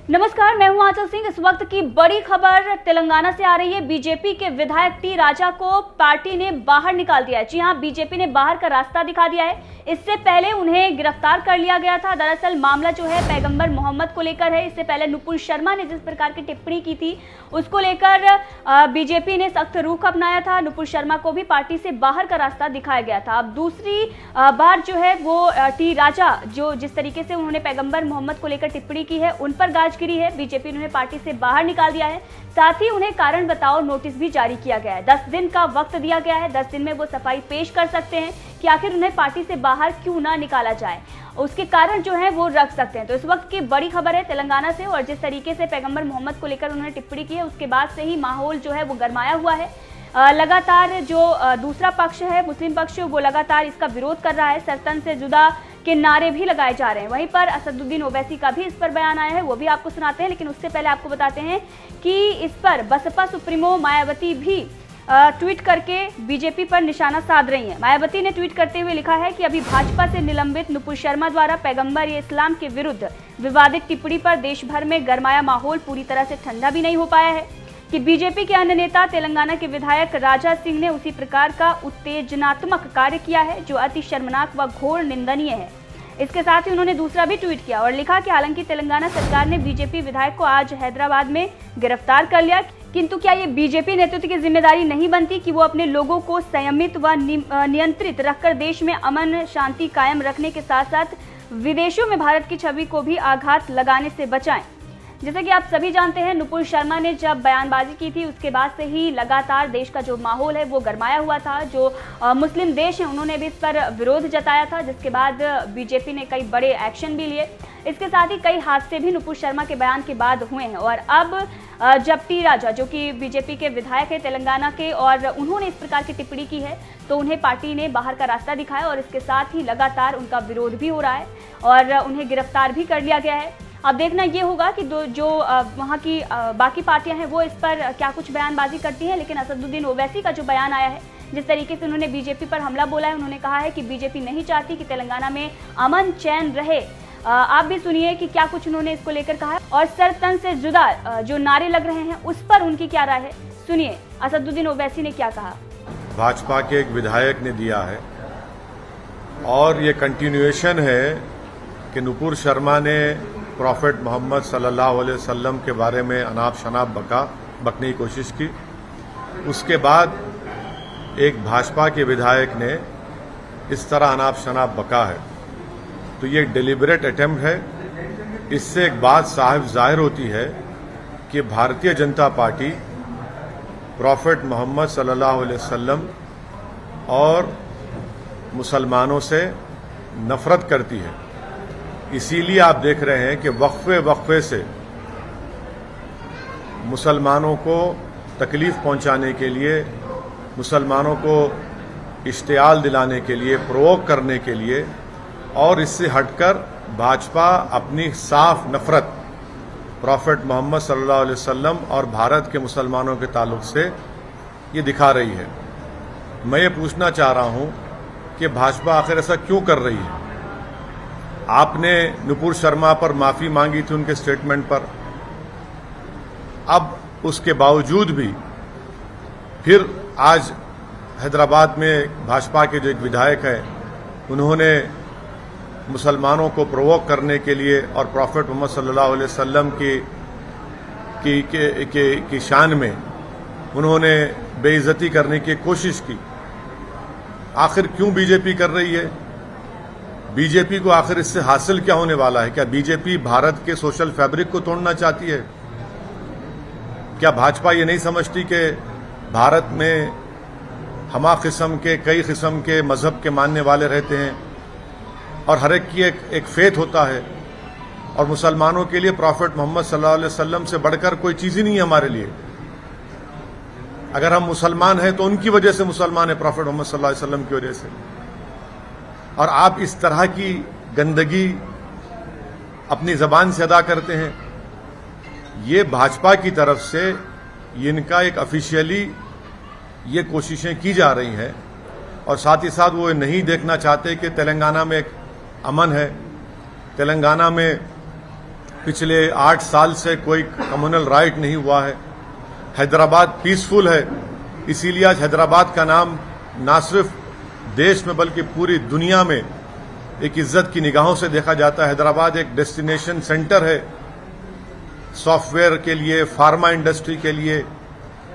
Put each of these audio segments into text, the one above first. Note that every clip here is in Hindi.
नमस्कार, मैं हूं आंचल सिंह। इस वक्त की बड़ी खबर तेलंगाना से आ रही है। बीजेपी के विधायक टी राजा को पार्टी ने बाहर निकाल दिया है। जी हां, बीजेपी ने बाहर का रास्ता दिखा दिया है। इससे पहले उन्हें गिरफ्तार कर लिया गया था। दरअसल मामला जो है पैगंबर मोहम्मद को लेकर है। इससे पहले नुपुर शर्मा ने जिस प्रकार की टिप्पणी की थी उसको लेकर बीजेपी ने सख्त रुख अपनाया था। नुपुर शर्मा को भी पार्टी से बाहर का रास्ता दिखाया गया था। अब दूसरी बार जो है वो टी राजा जो जिस तरीके से उन्होंने पैगंबर मोहम्मद को लेकर टिप्पणी की है उन पर गाज गिरी है। बीजेपी ने उन्हें पार्टी से बाहर निकाल दिया है। साथ ही उन्हें कारण बताओ नोटिस भी जारी किया गया है। 10 दिन का वक्त दिया गया है। 10 दिन में वो सफाई पेश कर सकते हैं कि आखिर उन्हें पार्टी से बाहर क्यों ना निकाला जाए। उसके कारण जो है वो रख सकते हैं। तो इस वक्त की बड़ी खबर है तेलंगाना से, और जिस तरीके से पैगंबर मोहम्मद को लेकर उन्होंने टिप्पणी की है उसके बाद से ही माहौल जो है वो गरमाया हुआ है। लगातार जो दूसरा पक्ष है, मुस्लिम पक्ष, वो लगातार इसका विरोध कर रहा है। सरतन से जुदा के नारे भी लगाए जा रहे हैं। वहीं पर असदुद्दीन ओवैसी का भी इस पर बयान आया है, वो भी आपको सुनाते हैं। लेकिन उससे पहले आपको बताते हैं कि इस पर बसपा सुप्रीमो मायावती भी ट्वीट करके बीजेपी पर निशाना साध रही हैं। मायावती ने ट्वीट करते हुए लिखा है कि अभी भाजपा से निलंबित नुपुर शर्मा द्वारा पैगंबर इस्लाम के विरुद्ध विवादित टिप्पणी पर देश भर में गरमाया माहौल पूरी तरह से ठंडा भी नहीं हो पाया है कि बीजेपी के अन्य नेता तेलंगाना के विधायक राजा सिंह ने उसी प्रकार का उत्तेजनात्मक कार्य किया है जो अति शर्मनाक व घोर निंदनीय है। इसके साथ ही उन्होंने दूसरा भी ट्वीट किया और लिखा कि हालांकि तेलंगाना सरकार ने बीजेपी विधायक को आज हैदराबाद में गिरफ्तार कर लिया, किंतु क्या ये बीजेपी नेतृत्व की जिम्मेदारी नहीं बनती कि वो अपने लोगों को संयमित व नियंत्रित रखकर देश में अमन शांति कायम रखने के साथ साथ विदेशों में भारत की छवि को भी आघात लगाने से बचाएं। जैसा कि आप सभी जानते हैं, नुपुर शर्मा ने जब बयानबाजी की थी उसके बाद से ही लगातार देश का जो माहौल है वो गरमाया हुआ था। जो मुस्लिम देश हैं उन्होंने भी इस पर विरोध जताया था, जिसके बाद बीजेपी ने कई बड़े एक्शन भी लिए। इसके साथ ही कई हादसे भी नुपुर शर्मा के बयान के बाद हुए हैं। और अब जब टी राजा जो कि बीजेपी के विधायक है तेलंगाना के, और उन्होंने इस प्रकार की टिप्पणी की है तो उन्हें पार्टी ने बाहर का रास्ता दिखाया और इसके साथ ही लगातार उनका विरोध भी हो रहा है और उन्हें गिरफ्तार भी कर लिया गया है। अब देखना ये होगा कि जो वहाँ की बाकी पार्टियां हैं वो इस पर क्या कुछ बयानबाजी करती हैं। लेकिन असदुद्दीन ओवैसी का जो बयान आया है, जिस तरीके से उन्होंने बीजेपी पर हमला बोला है, उन्होंने कहा है कि बीजेपी नहीं चाहती कि तेलंगाना में अमन चैन रहे। आप भी सुनिए कि क्या कुछ उन्होंने इसको लेकर कहा है। और सरतन से जुदा जो नारे लग रहे हैं उस पर उनकी क्या राय है, सुनिए असदुद्दीन ओवैसी ने क्या कहा। भाजपा के एक विधायक ने दिया है और ये कंटिन्यूएशन है कि नुपुर शर्मा ने प्रॉफेट मोहम्मद सल्लल्लाहु अलैहि वसल्लम के बारे में अनाप शनाप बकने की कोशिश की। उसके बाद एक भाजपा के विधायक ने इस तरह अनाप शनाप बका है, तो ये डिलिबरेट अटेम्प्ट है। इससे एक बात साहिब जाहिर होती है कि भारतीय जनता पार्टी प्रॉफेट मोहम्मद सल्लल्लाहु अलैहि वसल्लम और मुसलमानों से नफरत करती है। इसीलिए आप देख रहे हैं कि वक्फे से मुसलमानों को तकलीफ पहुंचाने के लिए, मुसलमानों को इश्तियाल दिलाने के लिए, प्रोवोक करने के लिए, और इससे हटकर भाजपा अपनी साफ नफरत प्रॉफेट मोहम्मद सल्लल्लाहु अलैहि वसल्लम और भारत के मुसलमानों के ताल्लुक से ये दिखा रही है। मैं ये पूछना चाह रहा हूं कि भाजपा आखिर ऐसा क्यों कर रही है। आपने नुपुर शर्मा पर माफी मांगी थी उनके स्टेटमेंट पर, अब उसके बावजूद भी फिर आज हैदराबाद में भाजपा के जो एक विधायक है उन्होंने मुसलमानों को प्रोवोक करने के लिए और प्रॉफेट मोहम्मद सल्लल्लाहु अलैहि वसल्लम की शान में उन्होंने बेइज्जती करने की कोशिश की। आखिर क्यों बीजेपी कर रही है? बीजेपी को आखिर इससे हासिल क्या होने वाला है? क्या बीजेपी भारत के सोशल फैब्रिक को तोड़ना चाहती है? क्या भाजपा ये नहीं समझती कि भारत में हमा किस्म के कई किस्म के मजहब के मानने वाले रहते हैं और हर एक की एक फेथ होता है, और मुसलमानों के लिए प्रॉफेट मोहम्मद सल्लल्लाहु अलैहि वसल्लम से बढ़कर कोई चीज ही नहीं है हमारे लिए। अगर हम मुसलमान हैं तो उनकी वजह से मुसलमान है, प्रॉफेट मोहम्मद सल्लल्लाहु अलैहि वसल्लम की वजह से। और आप इस तरह की गंदगी अपनी जबान से अदा करते हैं। ये भाजपा की तरफ से इनका एक ऑफिशियली ये कोशिशें की जा रही हैं, और साथ ही साथ वो नहीं देखना चाहते कि तेलंगाना में एक अमन है, तेलंगाना में पिछले 8 साल से कोई कम्युनल राइट नहीं हुआ है। हैदराबाद पीसफुल है, इसीलिए आज हैदराबाद का नाम ना सिर्फ देश में बल्कि पूरी दुनिया में एक इज्जत की निगाहों से देखा जाता है। हैदराबाद एक डेस्टिनेशन सेंटर है सॉफ्टवेयर के लिए, फार्मा इंडस्ट्री के लिए।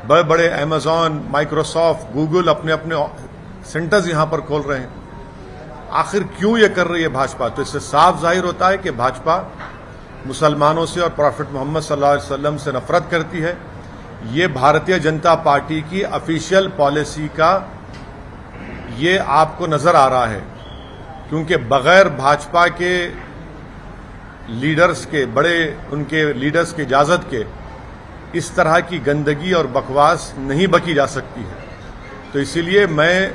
बड़े बड़े अमेजॉन, माइक्रोसॉफ्ट, गूगल अपने अपने सेंटर्स यहां पर खोल रहे हैं। आखिर क्यों ये कर रही है भाजपा? तो इससे साफ जाहिर होता है कि भाजपा मुसलमानों से और प्रॉफेट मोहम्मद सल्लल्लाहु अलैहि वसल्लम से नफरत करती है। ये भारतीय जनता पार्टी की ऑफिशियल पॉलिसी का ये आपको नजर आ रहा है, क्योंकि बगैर भाजपा के लीडर्स के, बड़े उनके लीडर्स की इजाजत के इस तरह की गंदगी और बकवास नहीं बकी जा सकती है। तो इसीलिए मैं,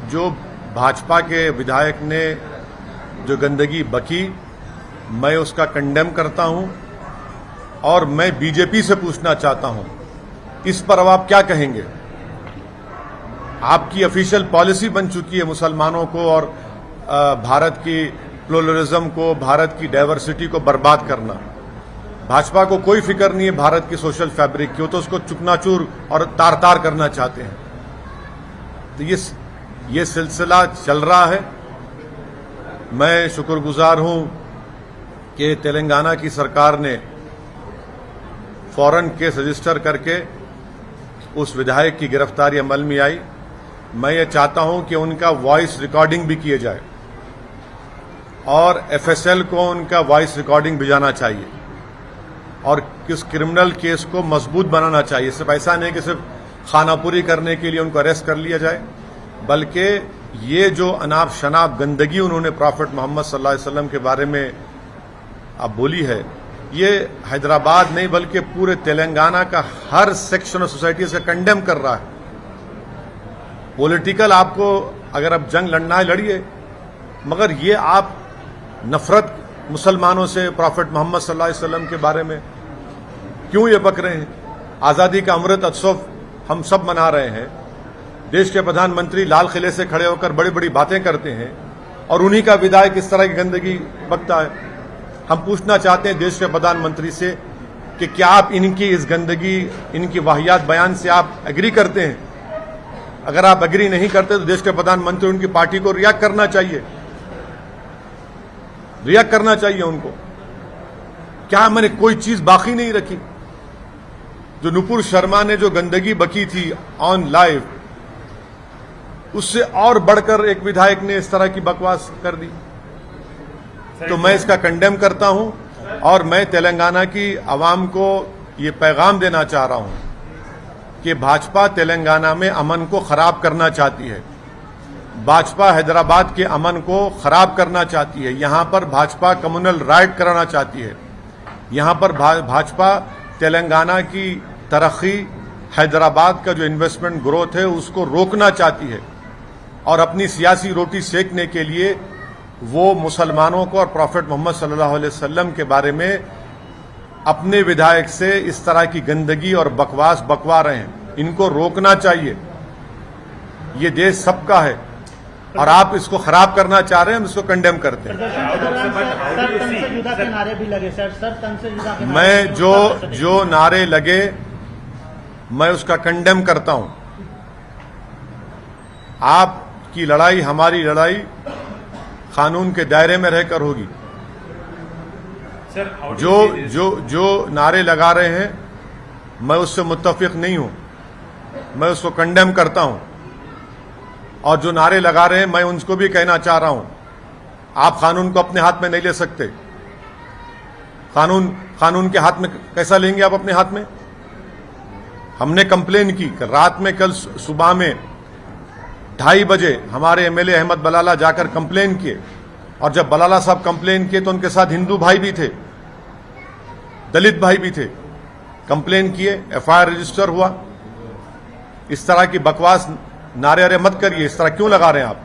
जो भाजपा के विधायक ने जो गंदगी बकी, मैं उसका कंडेम करता हूं और मैं बीजेपी से पूछना चाहता हूं इस पर अब आप क्या कहेंगे? आपकी ऑफिशियल पॉलिसी बन चुकी है मुसलमानों को और भारत की प्लुरलिज्म को, भारत की डाइवर्सिटी को बर्बाद करना। भाजपा को कोई फिक्र नहीं है भारत की सोशल फैब्रिक की, वो तो उसको चुकनाचूर और तार तार करना चाहते हैं। तो ये सिलसिला चल रहा है। मैं शुक्रगुजार हूं कि तेलंगाना की सरकार ने फौरन केस रजिस्टर करके उस विधायक की गिरफ्तारी अमल में आई। मैं ये चाहता हूं कि उनका वॉइस रिकॉर्डिंग भी किए जाए और एफएसएल को उनका वॉइस रिकॉर्डिंग भिजाना चाहिए और इस क्रिमिनल केस को मजबूत बनाना चाहिए। सिर्फ ऐसा नहीं कि सिर्फ खानापुरी करने के लिए उनको अरेस्ट कर लिया जाए, बल्कि ये जो अनाप शनाप गंदगी उन्होंने प्रॉफेट मोहम्मद सल्लल्लाहु अलैहि वसल्लम के बारे में अब बोली है, ये हैदराबाद नहीं बल्कि पूरे तेलंगाना का हर सेक्शन ऑफ सोसाइटी से कंडेम कर रहा है। पॉलिटिकल आपको अगर अब जंग लड़ना है लड़िए, मगर ये आप नफरत मुसलमानों से, प्रॉफेट मोहम्मद सल्लल्लाहु अलैहि वसल्लम के बारे में क्यों ये बक रहे हैं? आजादी का अमृत उत्सव हम सब मना रहे हैं। देश के प्रधानमंत्री लाल किले से खड़े होकर बड़ी बड़ी बातें करते हैं और उन्हीं का विधायक इस तरह की गंदगी बकता है। हम पूछना चाहते हैं देश के प्रधानमंत्री से कि क्या आप इनकी इस गंदगी, इनकी वाहियात बयान से आप एग्री करते हैं? अगर आप एग्री नहीं करते तो देश के प्रधानमंत्री, उनकी पार्टी को रिएक्ट करना चाहिए, रिएक्ट करना चाहिए उनको। क्या मैंने कोई चीज बाकी नहीं रखी? जो नुपुर शर्मा ने जो गंदगी बकी थी ऑन लाइव, उससे और बढ़कर एक विधायक ने इस तरह की बकवास कर दी। तो मैं इसका कंडेम करता हूं और मैं तेलंगाना की आवाम को ये पैगाम देना चाह रहा हूं कि भाजपा तेलंगाना में अमन को खराब करना चाहती है। भाजपा हैदराबाद के अमन को खराब करना चाहती है। यहां पर भाजपा कम्युनल राइट कराना चाहती है। यहां पर भाजपा तेलंगाना की तरक्की, हैदराबाद का जो इन्वेस्टमेंट ग्रोथ है उसको रोकना चाहती है और अपनी सियासी रोटी सेकने के लिए वो मुसलमानों को और प्रॉफेट मोहम्मद सल्लल्लाहु अलैहि वसल्लम के बारे में अपने विधायक से इस तरह की गंदगी और बकवास बकवा रहे हैं। इनको रोकना चाहिए। ये देश सबका है और आप इसको खराब करना चाह रहे हैं, हम इसको कंडेम करते हैं। मैं जो नारे लगे मैं उसका कंडेम करता हूं। आपकी लड़ाई, हमारी लड़ाई कानून के दायरे में रहकर होगी। जो नारे लगा रहे हैं मैं उससे मुत्तफिक नहीं हूं, मैं उसको कंडेम करता हूं। और जो नारे लगा रहे हैं मैं उनको भी कहना चाह रहा हूं, आप कानून को अपने हाथ में नहीं ले सकते। कानून के हाथ में कैसा लेंगे आप अपने हाथ में? हमने कंप्लेन की रात में, कल सुबह में 2:30 बजे हमारे एमएलए अहमद बलाला जाकर कंप्लेन किए और जब बलाला साहब कंप्लेन किए तो उनके साथ हिंदू भाई भी थे, दलित भाई भी थे। कंप्लेन किए, एफआईआर रजिस्टर हुआ। इस तरह की बकवास नारे अरे मत करिए। इस तरह क्यों लगा रहे हैं आप?